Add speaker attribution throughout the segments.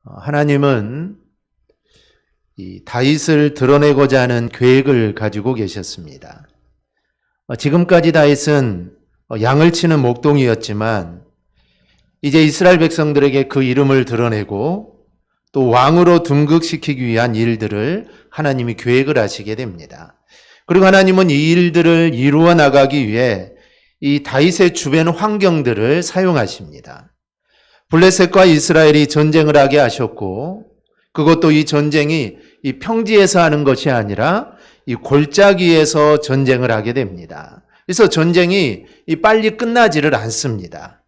Speaker 1: 하나님은 이 다윗을 드러내고자 하는 계획을 가지고 계셨습니다. 지금까지 다윗은 양을 치는 목동이었지만 이제 이스라엘 백성들에게 그 이름을 드러내고 또 왕으로 등극시키기 위한 일들을 하나님이 계획을 하시게 됩니다. 그리고 하나님은 이 일들을 이루어 나가기 위해 이 다윗의 주변 환경들을 사용하십니다. 블레셋과 이스라엘이 전쟁을 하게 하셨고, 그것도 이 전쟁이 이 평지에서 하는 것이 아니라 이 골짜기에서 전쟁을 하게 됩니다. 그래서 전쟁이 빨리 끝나지를 않습니다.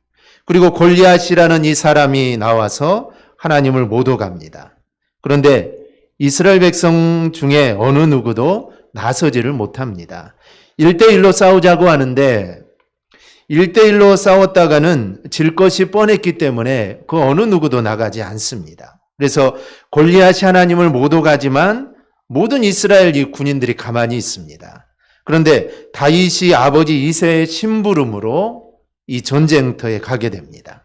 Speaker 1: 그리고 골리앗이라는 이 사람이 나와서 하나님을 못 오갑니다. 그런데 이스라엘 백성 중에 어느 누구도 나서지를 못합니다. 1대1로 싸우자고 하는데 1대1로 싸웠다가는 질 것이 뻔했기 때문에 그 어느 누구도 나가지 않습니다. 그래서 골리앗이 하나님을 못 오가지만 모든 이스라엘 이 군인들이 가만히 있습니다. 그런데 다윗이 아버지 이새의 심부름으로 이 전쟁터에 가게 됩니다.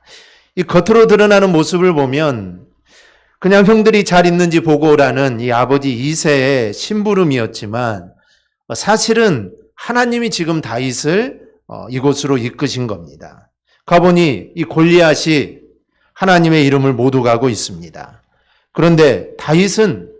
Speaker 1: 이 겉으로 드러나는 모습을 보면 그냥 형들이 잘 있는지 보고 오라는 이 아버지 이새의 심부름이었지만 사실은 하나님이 지금 다윗을 이곳으로 이끄신 겁니다. 가보니 이 골리앗이 하나님의 이름을 못 오가고 있습니다. 그런데 다윗은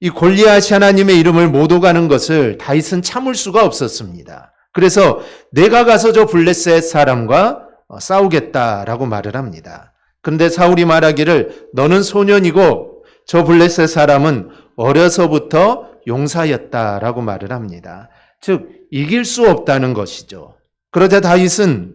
Speaker 1: 이 골리앗이 하나님의 이름을 못 오가는 것을 다윗은 참을 수가 없었습니다. 그래서 내가 가서 저 블레셋 사람과 싸우겠다라고 말을 합니다. 그런데 사울이 말하기를 너는 소년이고 저 블레셋 사람은 어려서부터 용사였다라고 말을 합니다. 즉 이길 수 없다는 것이죠. 그러자 다윗은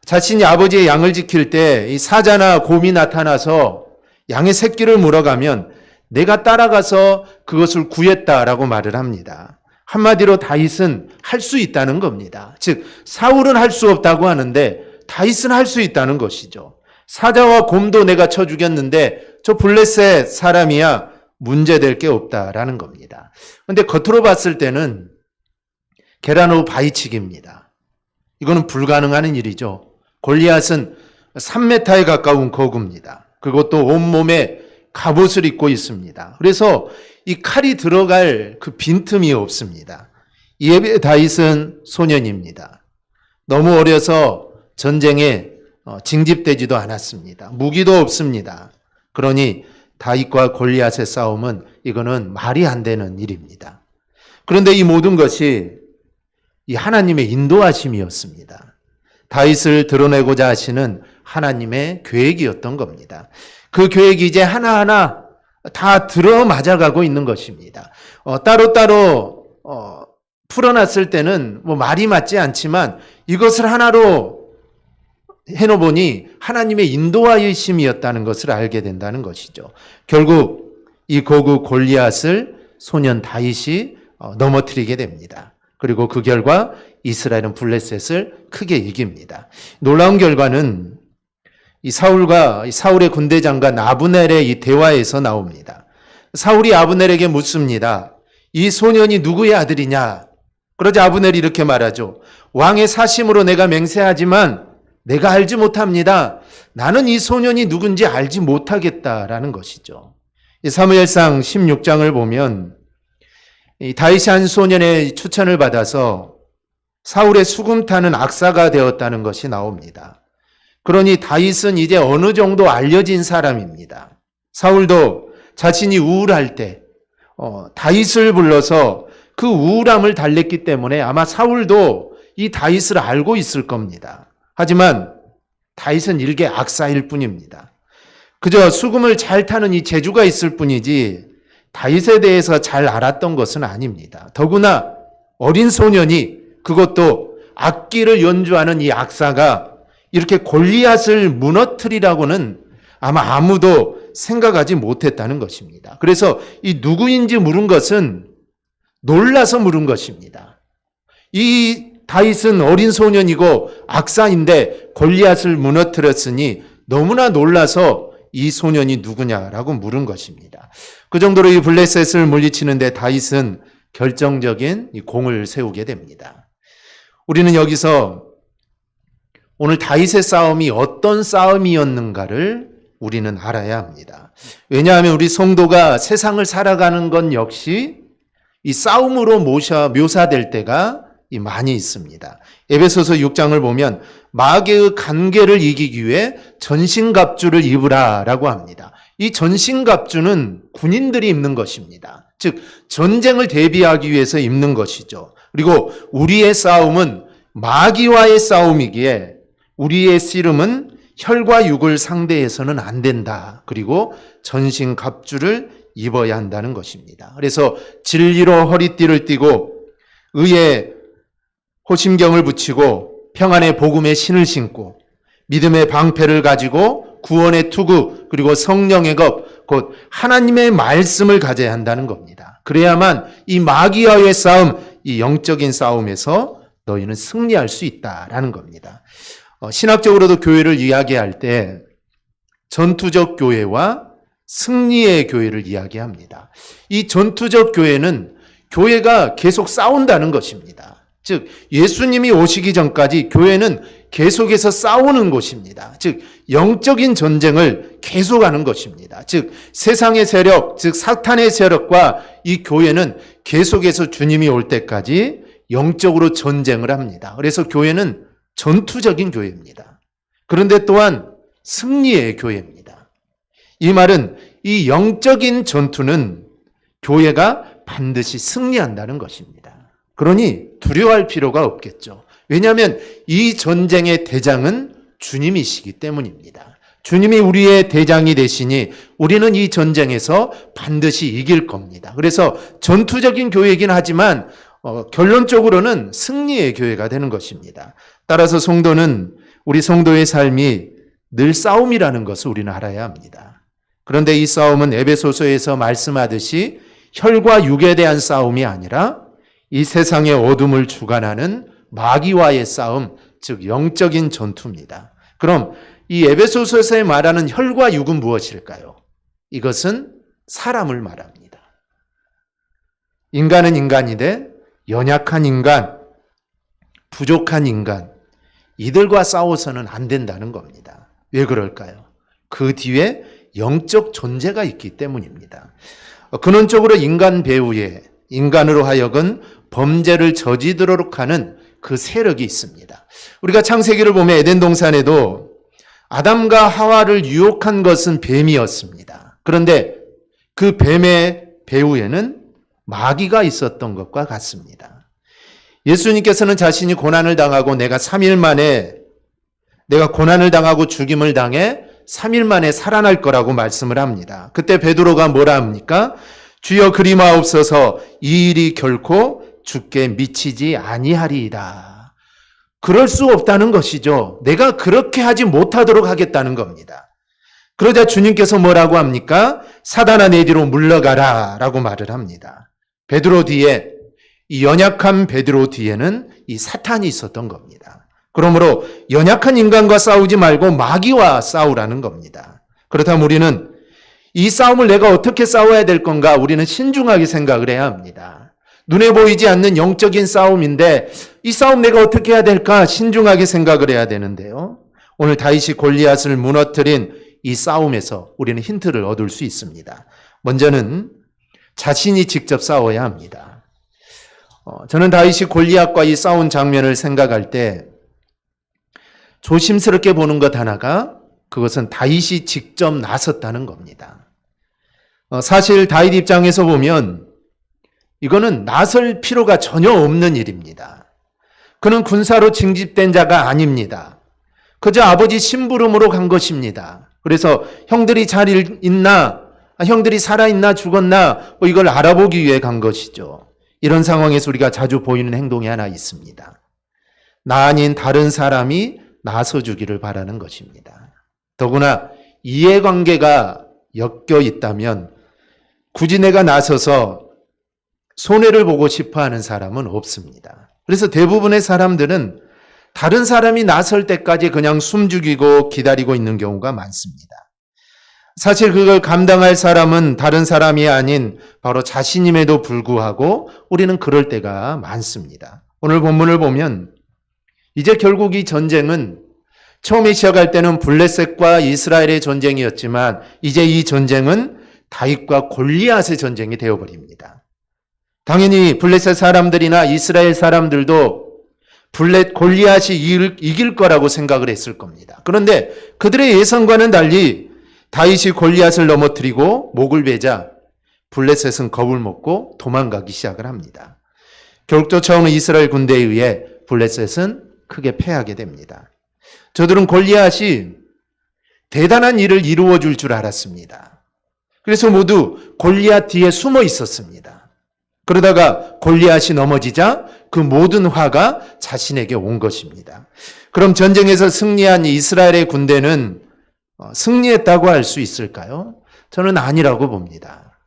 Speaker 1: 자신이 아버지의 양을 지킬 때 이 사자나 곰이 나타나서 양의 새끼를 물어가면 내가 따라가서 그것을 구했다라고 말을 합니다. 한마디로 다윗은 할 수 있다는 겁니다. 즉 사울은 할 수 없다고 하는데 다윗은 할 수 있다는 것이죠. 사자와 곰도 내가 쳐 죽였는데 저 블레셋 사람이야 문제될 게 없다라는 겁니다. 그런데 겉으로 봤을 때는 계란후 바위치기입니다. 이거는 불가능한 일이죠. 골리앗은 3m에 가까운 거구입니다. 그것도 온몸에 갑옷을 입고 있습니다. 그래서 이 칼이 들어갈 그 빈틈이 없습니다. 이에 비해 다윗은 소년입니다. 너무 어려서 전쟁에 징집되지도 않았습니다. 무기도 없습니다. 그러니 다윗과 골리앗의 싸움은 이거는 말이 안 되는 일입니다. 그런데 이 모든 것이 이 하나님의 인도하심이었습니다. 다윗을 드러내고자 하시는 하나님의 계획이었던 겁니다. 그 계획이 이제 하나하나 다 들어맞아가고 있는 것입니다. 따로따로 풀어놨을 때는 뭐 말이 맞지 않지만 이것을 하나로 해놓으니 하나님의 인도하심이었다는 것을 알게 된다는 것이죠. 결국 이 고구 골리앗을 소년 다윗이 넘어뜨리게 됩니다. 그리고 그 결과 이스라엘은 블레셋을 크게 이깁니다. 놀라운 결과는 이 사울의 군대 장관 아브넬의 이 대화에서 나옵니다. 사울이 아브넬에게 묻습니다. 이 소년이 누구의 아들이냐? 그러자 아브넬이 이렇게 말하죠. 왕의 사심으로 내가 맹세하지만 내가 알지 못합니다. 나는 이 소년이 누군지 알지 못하겠다라는 것이죠. 사무엘상 16장을 보면 이 다윗이 한 소년의 추천을 받아서 사울의 수금 타는 악사가 되었다는 것이 나옵니다. 그러니 다윗은 이제 어느 정도 알려진 사람입니다. 사울도 자신이 우울할 때 다윗을 불러서 그 우울함을 달랬기 때문에 아마 사울도 이 다윗을 알고 있을 겁니다. 하지만 다윗은 일개 악사일 뿐입니다. 그저 수금을 잘 타는 이 재주가 있을 뿐이지 다윗에 대해서 잘 알았던 것은 아닙니다. 더구나 어린 소년이 그것도 악기를 연주하는 이 악사가 이렇게 골리앗을 무너뜨리라고는 아마 아무도 생각하지 못했다는 것입니다. 그래서 이 누구인지 물은 것은 놀라서 물은 것입니다. 이 다윗은 어린 소년이고 악사인데 골리앗을 무너뜨렸으니 너무나 놀라서 이 소년이 누구냐라고 물은 것입니다. 그 정도로 이 블레셋을 물리치는데 다윗은 결정적인 이 공을 세우게 됩니다. 우리는 여기서 오늘 다윗의 싸움이 어떤 싸움이었는가를 우리는 알아야 합니다. 왜냐하면 우리 성도가 세상을 살아가는 건 역시 이 싸움으로 묘사될 때가 많이 있습니다. 에베소서 6장을 보면 마귀의 간계를 이기기 위해 전신갑주를 입으라라고 합니다. 이 전신갑주는 군인들이 입는 것입니다. 즉 전쟁을 대비하기 위해서 입는 것이죠. 그리고 우리의 싸움은 마귀와의 싸움이기에 우리의 씨름은 혈과 육을 상대해서는 안 된다. 그리고 전신갑주를 입어야 한다는 것입니다. 그래서 진리로 허리띠를 띠고 의에 호심경을 붙이고 평안의 복음의 신을 신고 믿음의 방패를 가지고 구원의 투구 그리고 성령의 겁, 곧 하나님의 말씀을 가져야 한다는 겁니다. 그래야만 이 마귀와의 싸움, 이 영적인 싸움에서 너희는 승리할 수 있다라는 겁니다. 신학적으로도 교회를 이야기할 때 전투적 교회와 승리의 교회를 이야기합니다. 이 전투적 교회는 교회가 계속 싸운다는 것입니다. 즉 예수님이 오시기 전까지 교회는 계속해서 싸우는 곳입니다. 즉 영적인 전쟁을 계속하는 것입니다. 즉 세상의 세력, 즉 사탄의 세력과 이 교회는 계속해서 주님이 올 때까지 영적으로 전쟁을 합니다. 그래서 교회는 전투적인 교회입니다. 그런데 또한 승리의 교회입니다. 이 말은 이 영적인 전투는 교회가 반드시 승리한다는 것입니다. 그러니 두려워할 필요가 없겠죠. 왜냐하면 이 전쟁의 대장은 주님이시기 때문입니다. 주님이 우리의 대장이 되시니 우리는 이 전쟁에서 반드시 이길 겁니다. 그래서 전투적인 교회이긴 하지만 결론적으로는 승리의 교회가 되는 것입니다. 따라서 성도는 우리 성도의 삶이 늘 싸움이라는 것을 우리는 알아야 합니다. 그런데 이 싸움은 에베소서에서 말씀하듯이 혈과 육에 대한 싸움이 아니라 이 세상의 어둠을 주관하는 마귀와의 싸움, 즉 영적인 전투입니다. 그럼 이 에베소서에서 말하는 혈과 육은 무엇일까요? 이것은 사람을 말합니다. 인간은 인간이되 연약한 인간, 부족한 인간, 이들과 싸워서는 안 된다는 겁니다. 왜 그럴까요? 그 뒤에 영적 존재가 있기 때문입니다. 근원적으로 인간 배후에 인간으로 하여금 범죄를 저지르도록 하는 그 세력이 있습니다. 우리가 창세기를 보면 에덴 동산에도 아담과 하와를 유혹한 것은 뱀이었습니다. 그런데 그 뱀의 배후에는 마귀가 있었던 것과 같습니다. 예수님께서는 자신이 고난을 당하고 내가 3일 만에 내가 고난을 당하고 죽임을 당해 3일 만에 살아날 거라고 말씀을 합니다. 그때 베드로가 뭐라 합니까? 주여 그리마옵소서 이 일이 결코 주께 미치지 아니하리이다. 그럴 수 없다는 것이죠. 내가 그렇게 하지 못하도록 하겠다는 겁니다. 그러자 주님께서 뭐라고 합니까? 사단아 내 뒤로 물러가라 라고 말을 합니다. 베드로 뒤에 이 연약한 베드로 뒤에는 이 사탄이 있었던 겁니다. 그러므로 연약한 인간과 싸우지 말고 마귀와 싸우라는 겁니다. 그렇다면 우리는 이 싸움을 내가 어떻게 싸워야 될 건가? 우리는 신중하게 생각을 해야 합니다. 눈에 보이지 않는 영적인 싸움인데 이 싸움 내가 어떻게 해야 될까? 신중하게 생각을 해야 되는데요. 오늘 다윗이 골리앗을 무너뜨린 이 싸움에서 우리는 힌트를 얻을 수 있습니다. 먼저는 자신이 직접 싸워야 합니다. 저는 다윗이 골리앗과 이 싸운 장면을 생각할 때 조심스럽게 보는 것 하나가 그것은 다윗이 직접 나섰다는 겁니다. 사실 다윗 입장에서 보면 이거는 나설 필요가 전혀 없는 일입니다. 그는 군사로 징집된 자가 아닙니다. 그저 아버지 심부름으로 간 것입니다. 그래서 형들이 잘 있나, 형들이 살아있나 죽었나 이걸 알아보기 위해 간 것이죠. 이런 상황에서 우리가 자주 보이는 행동이 하나 있습니다. 나 아닌 다른 사람이 나서주기를 바라는 것입니다. 더구나 이해관계가 엮여 있다면 굳이 내가 나서서 손해를 보고 싶어하는 사람은 없습니다. 그래서 대부분의 사람들은 다른 사람이 나설 때까지 그냥 숨죽이고 기다리고 있는 경우가 많습니다. 사실 그걸 감당할 사람은 다른 사람이 아닌 바로 자신임에도 불구하고 우리는 그럴 때가 많습니다. 오늘 본문을 보면 이제 결국 이 전쟁은 처음에 시작할 때는 블레셋과 이스라엘의 전쟁이었지만 이제 이 전쟁은 다윗과 골리앗의 전쟁이 되어버립니다. 당연히 블레셋 사람들이나 이스라엘 사람들도 골리앗이 이길 거라고 생각을 했을 겁니다. 그런데 그들의 예상과는 달리 다윗이 골리앗을 넘어뜨리고 목을 베자 블레셋은 겁을 먹고 도망가기 시작을 합니다. 결국 쫓아오는 이스라엘 군대에 의해 블레셋은 크게 패하게 됩니다. 저들은 골리앗이 대단한 일을 이루어 줄 줄 알았습니다. 그래서 모두 골리앗 뒤에 숨어 있었습니다. 그러다가 골리앗이 넘어지자 그 모든 화가 자신에게 온 것입니다. 그럼 전쟁에서 승리한 이스라엘의 군대는 승리했다고 할 수 있을까요? 저는 아니라고 봅니다.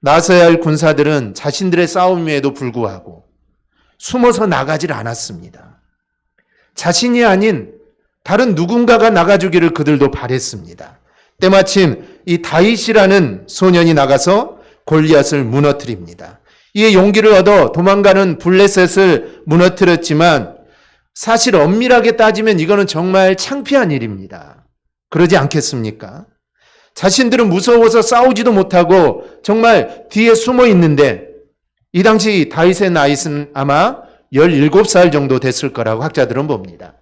Speaker 1: 나서야 할 군사들은 자신들의 싸움에도 불구하고 숨어서 나가질 않았습니다. 자신이 아닌 다른 누군가가 나가주기를 그들도 바랬습니다. 때마침 이 다윗이라는 소년이 나가서 골리앗을 무너뜨립니다. 이에 용기를 얻어 도망가는 블레셋을 무너뜨렸지만 사실 엄밀하게 따지면 이거는 정말 창피한 일입니다. 그러지 않겠습니까? 자신들은 무서워서 싸우지도 못하고 정말 뒤에 숨어 있는데 이 당시 다윗의 나이는 아마 17살 정도 됐을 거라고 학자들은 봅니다.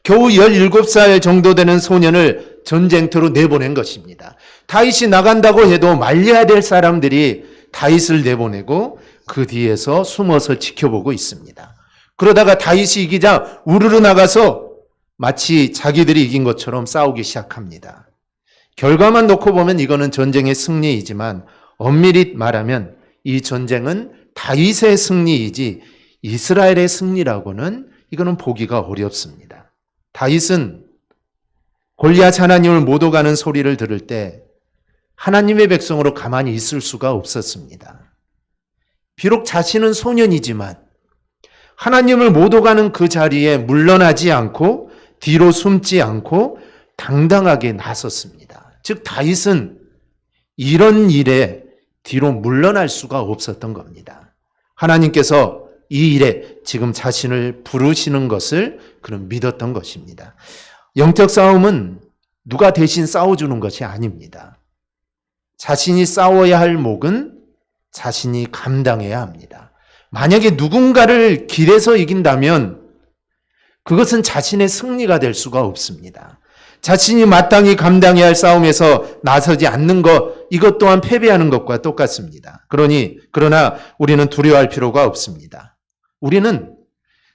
Speaker 1: 겨우 17살 정도 되는 소년을 전쟁터로 내보낸 것입니다. 다윗이 나간다고 해도 말려야 될 사람들이 다윗을 내보내고 그 뒤에서 숨어서 지켜보고 있습니다. 그러다가 다윗이 이기자 우르르 나가서 마치 자기들이 이긴 것처럼 싸우기 시작합니다. 결과만 놓고 보면 이거는 전쟁의 승리이지만 엄밀히 말하면 이 전쟁은 다윗의 승리이지 이스라엘의 승리라고는 이거는 보기가 어렵습니다. 다윗은 골리앗 하나님을 못 오가는 소리를 들을 때 하나님의 백성으로 가만히 있을 수가 없었습니다. 비록 자신은 소년이지만 하나님을 못 오가는 그 자리에 물러나지 않고 뒤로 숨지 않고 당당하게 나섰습니다. 즉 다윗은 이런 일에 뒤로 물러날 수가 없었던 겁니다. 하나님께서 이 일에 지금 자신을 부르시는 것을 그는 믿었던 것입니다. 영적 싸움은 누가 대신 싸워주는 것이 아닙니다. 자신이 싸워야 할 몫은 자신이 감당해야 합니다. 만약에 누군가를 길에서 이긴다면 그것은 자신의 승리가 될 수가 없습니다. 자신이 마땅히 감당해야 할 싸움에서 나서지 않는 것, 이것 또한 패배하는 것과 똑같습니다. 그러나 우리는 두려워할 필요가 없습니다. 우리는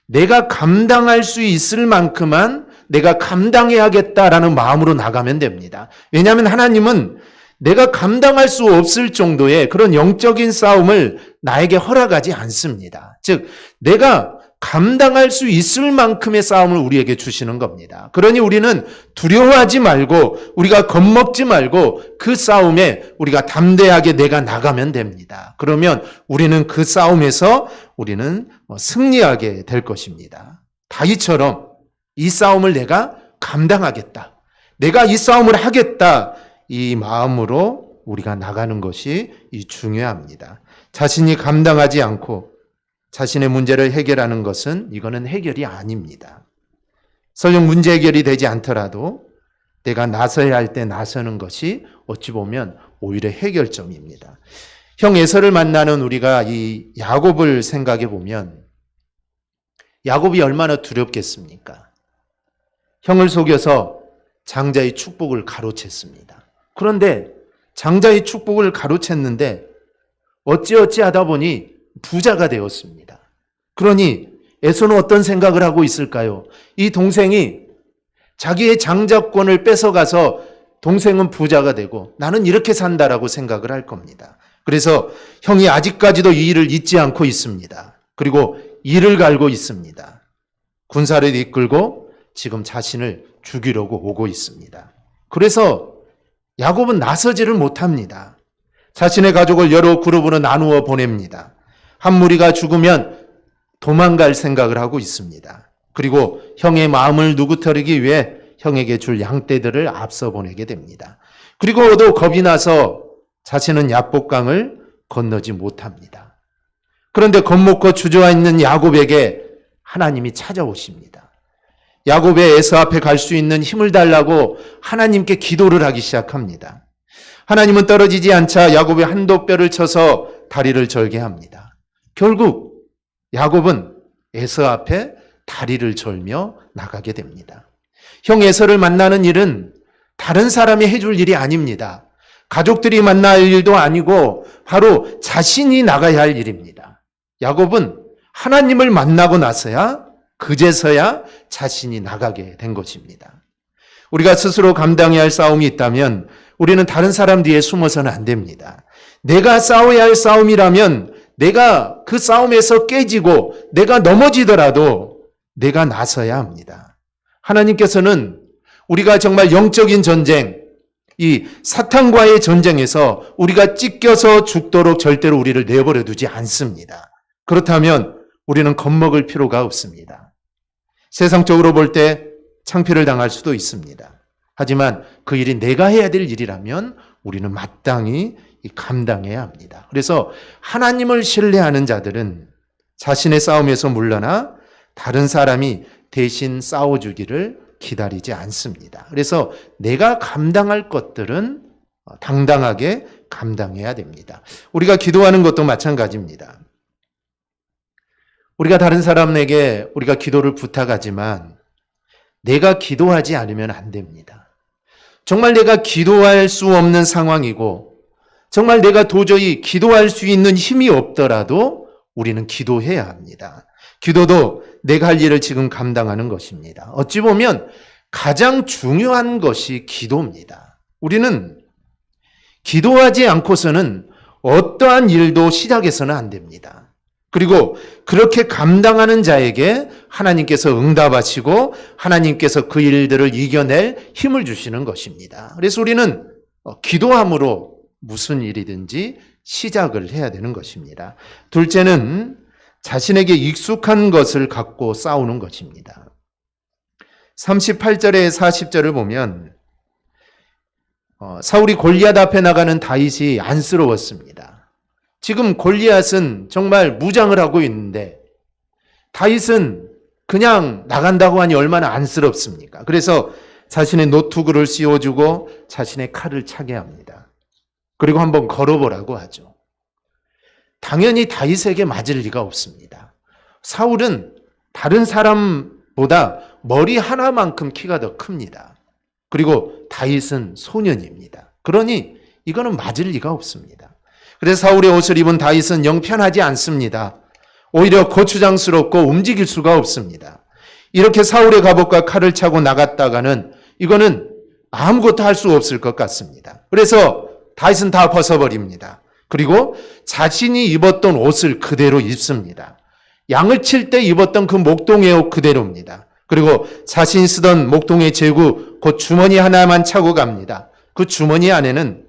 Speaker 1: 내가 감당할 수 있을 만큼만 내가 감당해야겠다라는 마음으로 나가면 됩니다. 왜냐하면 하나님은 내가 감당할 수 없을 정도의 그런 영적인 싸움을 나에게 허락하지 않습니다. 즉, 내가 감당할 수 있을 만큼의 싸움을 우리에게 주시는 겁니다. 그러니 우리는 두려워하지 말고 우리가 겁먹지 말고 그 싸움에 우리가 담대하게 내가 나가면 됩니다. 그러면 우리는 그 싸움에서 우리는 승리하게 될 것입니다. 다윗처럼 이 싸움을 내가 감당하겠다. 내가 이 싸움을 하겠다. 이 마음으로 우리가 나가는 것이 중요합니다. 자신이 감당하지 않고 자신의 문제를 해결하는 것은 이거는 해결이 아닙니다. 설령 문제 해결이 되지 않더라도 내가 나서야 할 때 나서는 것이 어찌 보면 오히려 해결점입니다. 형 에서를 만나는 우리가 이 야곱을 생각해 보면 야곱이 얼마나 두렵겠습니까? 형을 속여서 장자의 축복을 가로챘습니다. 그런데 장자의 축복을 가로챘는데 어찌어찌 하다 보니 부자가 되었습니다. 그러니 에서는 어떤 생각을 하고 있을까요? 이 동생이 자기의 장자권을 뺏어가서 동생은 부자가 되고 나는 이렇게 산다라고 생각을 할 겁니다. 그래서 형이 아직까지도 이 일을 잊지 않고 있습니다. 그리고 이를 갈고 있습니다. 군사를 이끌고 지금 자신을 죽이려고 오고 있습니다. 그래서 야곱은 나서지를 못합니다. 자신의 가족을 여러 그룹으로 나누어 보냅니다. 한 무리가 죽으면 도망갈 생각을 하고 있습니다. 그리고 형의 마음을 누구뜨리기 위해 형에게 줄 양떼들을 앞서 보내게 됩니다. 그리고도 겁이 나서 자신은 야복강을 건너지 못합니다. 그런데 겁먹고 주저앉는 야곱에게 하나님이 찾아오십니다. 야곱의 에서 앞에 갈 수 있는 힘을 달라고 하나님께 기도를 하기 시작합니다. 하나님은 떨어지지 않자 야곱의 한독뼈를 쳐서 다리를 절게 합니다. 결국 야곱은 에서 앞에 다리를 절며 나가게 됩니다. 형 에서를 만나는 일은 다른 사람이 해줄 일이 아닙니다. 가족들이 만날 일도 아니고 바로 자신이 나가야 할 일입니다. 야곱은 하나님을 만나고 나서야 그제서야 자신이 나가게 된 것입니다. 우리가 스스로 감당해야 할 싸움이 있다면 우리는 다른 사람 뒤에 숨어서는 안 됩니다. 내가 싸워야 할 싸움이라면 내가 그 싸움에서 깨지고 내가 넘어지더라도 내가 나서야 합니다. 하나님께서는 우리가 정말 영적인 전쟁, 이 사탄과의 전쟁에서 우리가 찢겨서 죽도록 절대로 우리를 내버려 두지 않습니다. 그렇다면 우리는 겁먹을 필요가 없습니다. 세상적으로 볼 때 창피를 당할 수도 있습니다. 하지만 그 일이 내가 해야 될 일이라면 우리는 마땅히 감당해야 합니다. 그래서 하나님을 신뢰하는 자들은 자신의 싸움에서 물러나 다른 사람이 대신 싸워주기를 기다리지 않습니다. 그래서 내가 감당할 것들은 당당하게 감당해야 됩니다. 우리가 기도하는 것도 마찬가지입니다. 우리가 다른 사람에게 우리가 기도를 부탁하지만 내가 기도하지 않으면 안 됩니다. 정말 내가 기도할 수 없는 상황이고 정말 내가 도저히 기도할 수 있는 힘이 없더라도 우리는 기도해야 합니다. 기도도 내가 할 일을 지금 감당하는 것입니다. 어찌 보면 가장 중요한 것이 기도입니다. 우리는 기도하지 않고서는 어떠한 일도 시작해서는 안 됩니다. 그리고 그렇게 감당하는 자에게 하나님께서 응답하시고 하나님께서 그 일들을 이겨낼 힘을 주시는 것입니다. 그래서 우리는 기도함으로 무슨 일이든지 시작을 해야 되는 것입니다. 둘째는 자신에게 익숙한 것을 갖고 싸우는 것입니다. 38절에 40절을 보면 사울이 골리앗 앞에 나가는 다윗이 안쓰러웠습니다. 지금 골리앗은 정말 무장을 하고 있는데 다윗은 그냥 나간다고 하니 얼마나 안쓰럽습니까? 그래서 자신의 노투구를 씌워주고 자신의 칼을 차게 합니다. 그리고 한번 걸어보라고 하죠. 당연히 다윗에게 맞을 리가 없습니다. 사울은 다른 사람보다 머리 하나만큼 키가 더 큽니다. 그리고 다윗은 소년입니다. 그러니 이거는 맞을 리가 없습니다. 그래서 사울의 옷을 입은 다윗은 영 편하지 않습니다. 오히려 거추장스럽고 움직일 수가 없습니다. 이렇게 사울의 갑옷과 칼을 차고 나갔다가는 이거는 아무것도 할 수 없을 것 같습니다. 그래서 다윗은 다 벗어버립니다. 그리고 자신이 입었던 옷을 그대로 입습니다. 양을 칠 때 입었던 그 목동의 옷 그대로입니다. 그리고 자신이 쓰던 목동의 제구 그 주머니 하나만 차고 갑니다. 그 주머니 안에는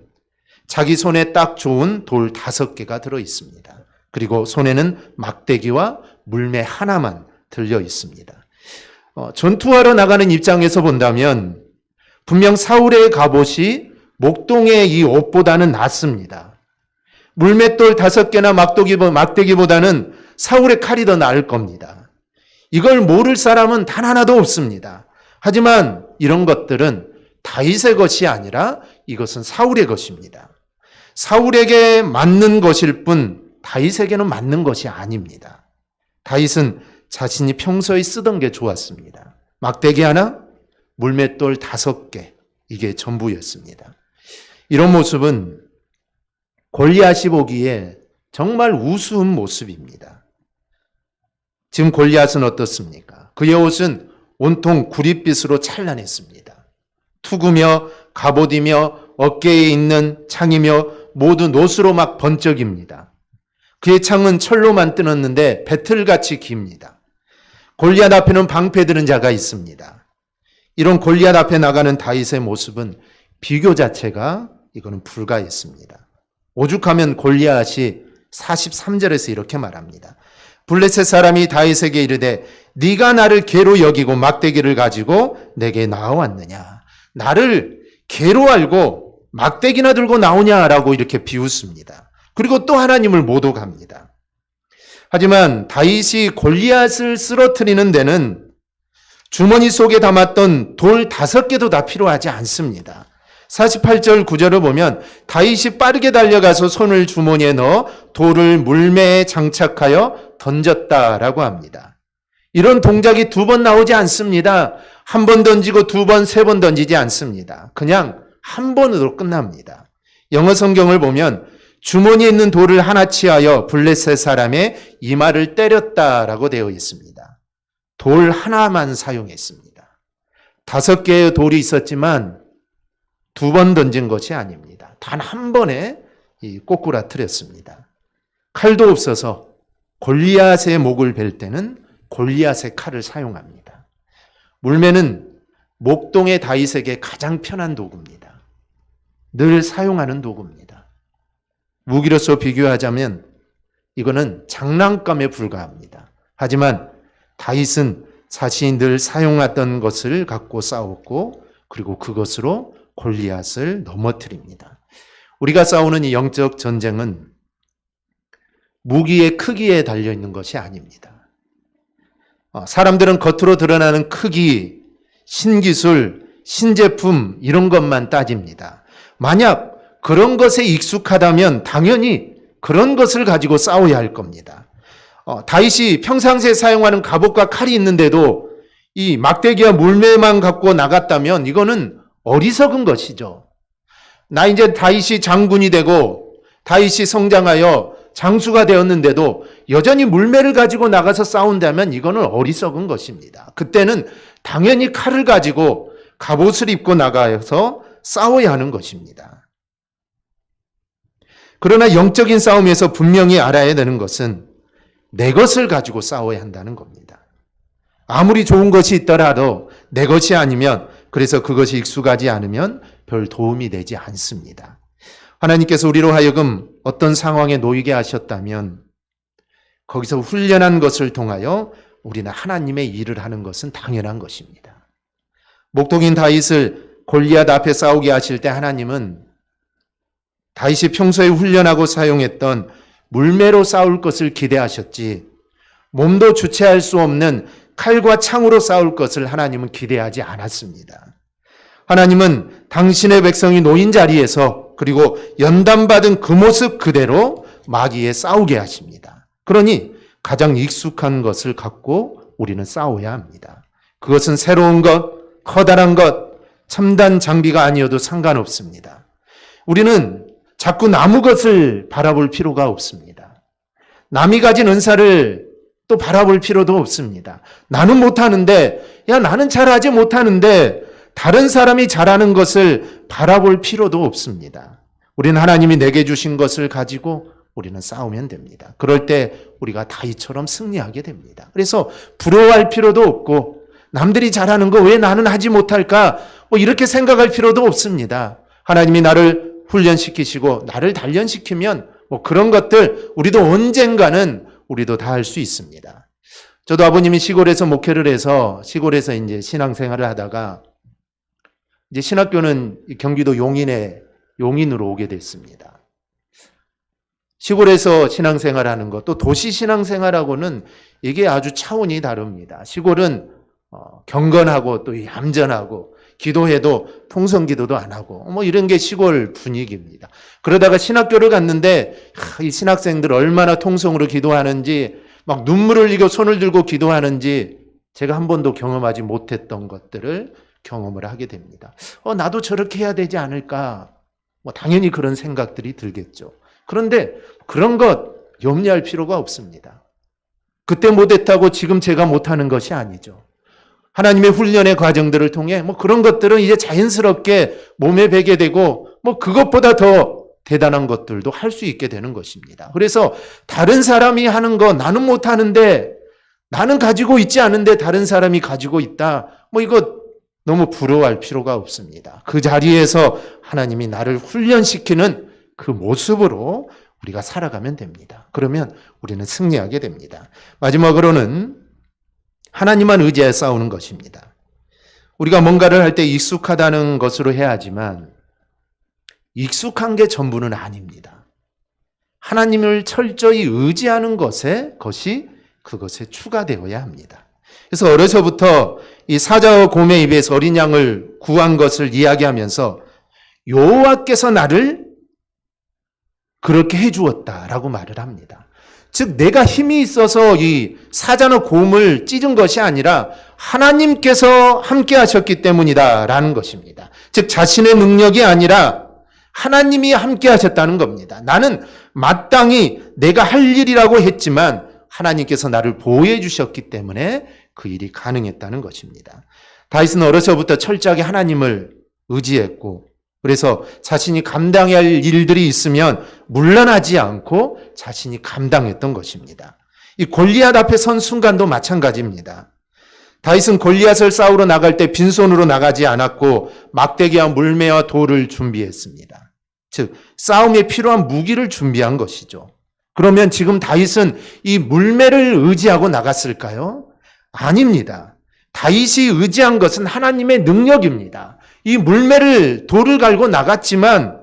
Speaker 1: 자기 손에 딱 좋은 돌 5개가 들어 있습니다. 그리고 손에는 막대기와 물매 하나만 들려 있습니다. 전투하러 나가는 입장에서 본다면 분명 사울의 갑옷이 목동의 이 옷보다는 낫습니다. 물맷돌 5개나 막대기보다는 사울의 칼이 더 나을 겁니다. 이걸 모를 사람은 단 하나도 없습니다. 하지만 이런 것들은 다윗의 것이 아니라 이것은 사울의 것입니다. 사울에게 맞는 것일 뿐 다윗에게는 맞는 것이 아닙니다. 다윗은 자신이 평소에 쓰던 게 좋았습니다. 막대기 하나, 물맷돌 5개, 이게 전부였습니다. 이런 모습은 골리앗이 보기에 정말 우스운 모습입니다. 지금 골리앗은 어떻습니까? 그의 옷은 온통 구릿빛으로 찬란했습니다. 투구며 갑옷이며 어깨에 있는 창이며 모두 노수로 막 번쩍입니다. 그의 창은 철로만 뜨었는데 배틀같이 깁니다. 골리앗 앞에는 방패 드는 자가 있습니다. 이런 골리앗 앞에 나가는 다윗의 모습은 비교 자체가 이거는 불가했습니다. 오죽하면 골리앗이 43절에서 이렇게 말합니다. 블레셋 사람이 다윗에게 이르되 네가 나를 개로 여기고 막대기를 가지고 내게 나와왔느냐. 나를 개로 알고 막대기나 들고 나오냐라고 이렇게 비웃습니다. 그리고 또 하나님을 모독합니다. 하지만 다윗이 골리앗을 쓰러뜨리는 데는 주머니 속에 담았던 돌 5개도 다 필요하지 않습니다. 48절 9절을 보면 다윗이 빠르게 달려가서 손을 주머니에 넣어 돌을 물매에 장착하여 던졌다라고 합니다. 이런 동작이 2번 나오지 않습니다. 1번 던지고 2번, 3번 던지지 않습니다. 그냥 한 번으로 끝납니다. 영어 성경을 보면 주머니에 있는 돌을 하나 취하여 블레셋 사람의 이마를 때렸다라고 되어 있습니다. 돌 하나만 사용했습니다. 5개의 돌이 있었지만 2번 던진 것이 아닙니다. 단 한 번에 꼬꾸라뜨렸습니다. 칼도 없어서 골리앗의 목을 벨 때는 골리앗의 칼을 사용합니다. 물매는 목동의 다윗에게 가장 편한 도구입니다. 늘 사용하는 도구입니다. 무기로서 비교하자면 이거는 장난감에 불과합니다. 하지만 다윗은 자신이 늘 사용하던 것을 갖고 싸웠고 그리고 그것으로 골리앗을 넘어뜨립니다. 우리가 싸우는 이 영적 전쟁은 무기의 크기에 달려있는 것이 아닙니다. 사람들은 겉으로 드러나는 크기, 신기술, 신제품 이런 것만 따집니다. 만약 그런 것에 익숙하다면 당연히 그런 것을 가지고 싸워야 할 겁니다. 다윗이 평상시에 사용하는 갑옷과 칼이 있는데도 이 막대기와 물매만 갖고 나갔다면 이거는 어리석은 것이죠. 나 이제 다윗이 장군이 되고 다윗이 성장하여 장수가 되었는데도 여전히 물매를 가지고 나가서 싸운다면 이거는 어리석은 것입니다. 그때는 당연히 칼을 가지고 갑옷을 입고 나가서 싸워야 하는 것입니다. 그러나 영적인 싸움에서 분명히 알아야 되는 것은 내 것을 가지고 싸워야 한다는 겁니다. 아무리 좋은 것이 있더라도 내 것이 아니면 그래서 그것이 익숙하지 않으면 별 도움이 되지 않습니다. 하나님께서 우리로 하여금 어떤 상황에 놓이게 하셨다면 거기서 훈련한 것을 통하여 우리는 하나님의 일을 하는 것은 당연한 것입니다. 목동인 다윗을 골리앗 앞에 싸우게 하실 때 하나님은 다윗이 평소에 훈련하고 사용했던 물매로 싸울 것을 기대하셨지 몸도 주체할 수 없는 칼과 창으로 싸울 것을 하나님은 기대하지 않았습니다. 하나님은 당신의 백성이 놓인 자리에서 그리고 연단받은 그 모습 그대로 마귀에 싸우게 하십니다. 그러니 가장 익숙한 것을 갖고 우리는 싸워야 합니다. 그것은 새로운 것, 커다란 것, 첨단 장비가 아니어도 상관없습니다. 우리는 자꾸 남의 것을 바라볼 필요가 없습니다. 남이 가진 은사를 또 바라볼 필요도 없습니다. 나는 못하는데, 나는 잘하지 못하는데 다른 사람이 잘하는 것을 바라볼 필요도 없습니다. 우리는 하나님이 내게 주신 것을 가지고 우리는 싸우면 됩니다. 그럴 때 우리가 다윗처럼 승리하게 됩니다. 그래서 부러워할 필요도 없고 남들이 잘하는 거 왜 나는 하지 못할까? 이렇게 생각할 필요도 없습니다. 하나님이 나를 훈련시키시고 나를 단련시키면 그런 것들 우리도 언젠가는 우리도 다 할 수 있습니다. 저도 아버님이 시골에서 목회를 해서 시골에서 이제 신앙생활을 하다가 이제 신학교는 경기도 용인으로 오게 됐습니다. 시골에서 신앙생활하는 것, 또 도시 신앙생활하고는 이게 아주 차원이 다릅니다. 시골은 경건하고 또 얌전하고 기도해도 통성기도도 안 하고 이런 게 시골 분위기입니다. 그러다가 신학교를 갔는데 이 신학생들 얼마나 통성으로 기도하는지 막 눈물을 흘리고 손을 들고 기도하는지 제가 한 번도 경험하지 못했던 것들을 경험을 하게 됩니다. 나도 저렇게 해야 되지 않을까? 당연히 그런 생각들이 들겠죠. 그런데 그런 것 염려할 필요가 없습니다. 그때 못했다고 지금 제가 못하는 것이 아니죠. 하나님의 훈련의 과정들을 통해 그런 것들은 이제 자연스럽게 몸에 배게 되고 그것보다 더 대단한 것들도 할 수 있게 되는 것입니다. 그래서 다른 사람이 하는 거 나는 못하는데 나는 가지고 있지 않은데 다른 사람이 가지고 있다. 이거 너무 부러워할 필요가 없습니다. 그 자리에서 하나님이 나를 훈련시키는 그 모습으로 우리가 살아가면 됩니다. 그러면 우리는 승리하게 됩니다. 마지막으로는 하나님만 의지해 싸우는 것입니다. 우리가 뭔가를 할 때 익숙하다는 것으로 해야 하지만 익숙한 게 전부는 아닙니다. 하나님을 철저히 의지하는 것이 그것에 추가되어야 합니다. 그래서 어려서부터 이 사자와 곰의 입에서 어린 양을 구한 것을 이야기하면서 여호와께서 나를 그렇게 해주었다라고 말을 합니다. 즉 내가 힘이 있어서 이 사자나 곰을 찢은 것이 아니라 하나님께서 함께 하셨기 때문이다라는 것입니다. 즉 자신의 능력이 아니라 하나님이 함께 하셨다는 겁니다. 나는 마땅히 내가 할 일이라고 했지만 하나님께서 나를 보호해 주셨기 때문에 그 일이 가능했다는 것입니다. 다윗은 어려서부터 철저하게 하나님을 의지했고 그래서 자신이 감당해야 할 일들이 있으면 물러나지 않고 자신이 감당했던 것입니다. 이 골리앗 앞에 선 순간도 마찬가지입니다. 다윗은 골리앗을 싸우러 나갈 때 빈손으로 나가지 않았고 막대기와 물매와 돌을 준비했습니다. 즉 싸움에 필요한 무기를 준비한 것이죠. 그러면 지금 다윗은 이 물매를 의지하고 나갔을까요? 아닙니다. 다윗이 의지한 것은 하나님의 능력입니다. 이 물매를 돌을 갈고 나갔지만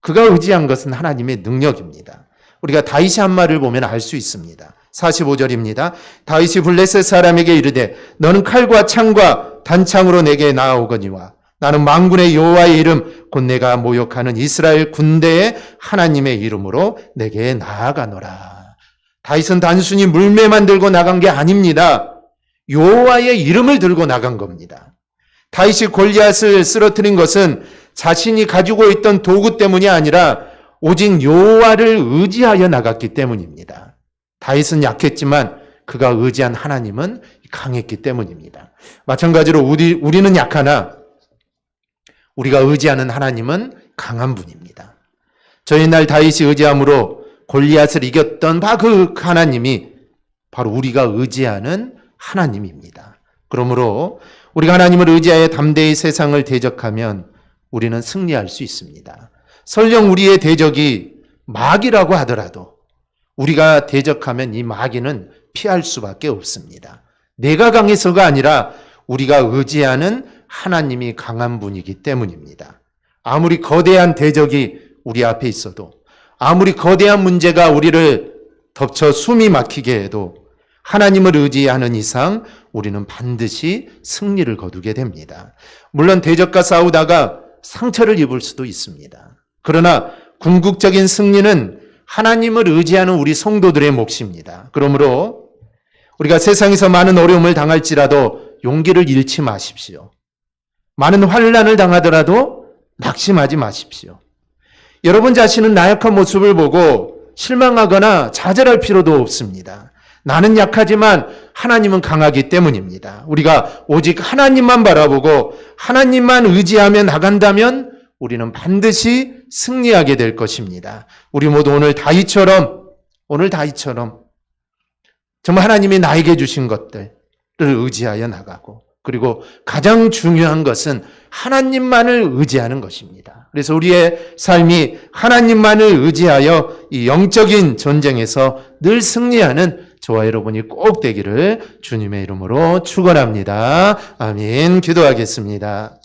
Speaker 1: 그가 의지한 것은 하나님의 능력입니다. 우리가 다윗이 한 말을 보면 알 수 있습니다. 45절입니다. 다윗이 블레셋 사람에게 이르되 너는 칼과 창과 단창으로 내게 나아오거니와 나는 만군의 여호와의 이름 곧 내가 모욕하는 이스라엘 군대의 하나님의 이름으로 내게 나아가노라. 다윗은 단순히 물매만 들고 나간 게 아닙니다. 여호와의 이름을 들고 나간 겁니다. 다윗이 골리앗을 쓰러뜨린 것은 자신이 가지고 있던 도구 때문이 아니라 오직 여호와를 의지하여 나갔기 때문입니다. 다윗은 약했지만 그가 의지한 하나님은 강했기 때문입니다. 마찬가지로 우리는 약하나 우리가 의지하는 하나님은 강한 분입니다. 저희 날 다윗이 의지함으로 골리앗을 이겼던 그 하나님이 바로 우리가 의지하는 하나님입니다. 그러므로 우리가 하나님을 의지하여 담대히 세상을 대적하면 우리는 승리할 수 있습니다. 설령 우리의 대적이 마귀라고 하더라도 우리가 대적하면 이 마귀는 피할 수밖에 없습니다. 내가 강해서가 아니라 우리가 의지하는 하나님이 강한 분이기 때문입니다. 아무리 거대한 대적이 우리 앞에 있어도 아무리 거대한 문제가 우리를 덮쳐 숨이 막히게 해도 하나님을 의지하는 이상 우리는 반드시 승리를 거두게 됩니다. 물론 대적과 싸우다가 상처를 입을 수도 있습니다. 그러나 궁극적인 승리는 하나님을 의지하는 우리 성도들의 몫입니다. 그러므로 우리가 세상에서 많은 어려움을 당할지라도 용기를 잃지 마십시오. 많은 환난을 당하더라도 낙심하지 마십시오. 여러분 자신은 나약한 모습을 보고 실망하거나 좌절할 필요도 없습니다. 나는 약하지만 하나님은 강하기 때문입니다. 우리가 오직 하나님만 바라보고 하나님만 의지하며 나간다면 우리는 반드시 승리하게 될 것입니다. 우리 모두 오늘 다윗처럼 정말 하나님이 나에게 주신 것들을 의지하여 나가고 그리고 가장 중요한 것은 하나님만을 의지하는 것입니다. 그래서 우리의 삶이 하나님만을 의지하여 이 영적인 전쟁에서 늘 승리하는 저와 여러분이 꼭 되기를 주님의 이름으로 축원합니다. 아멘. 기도하겠습니다.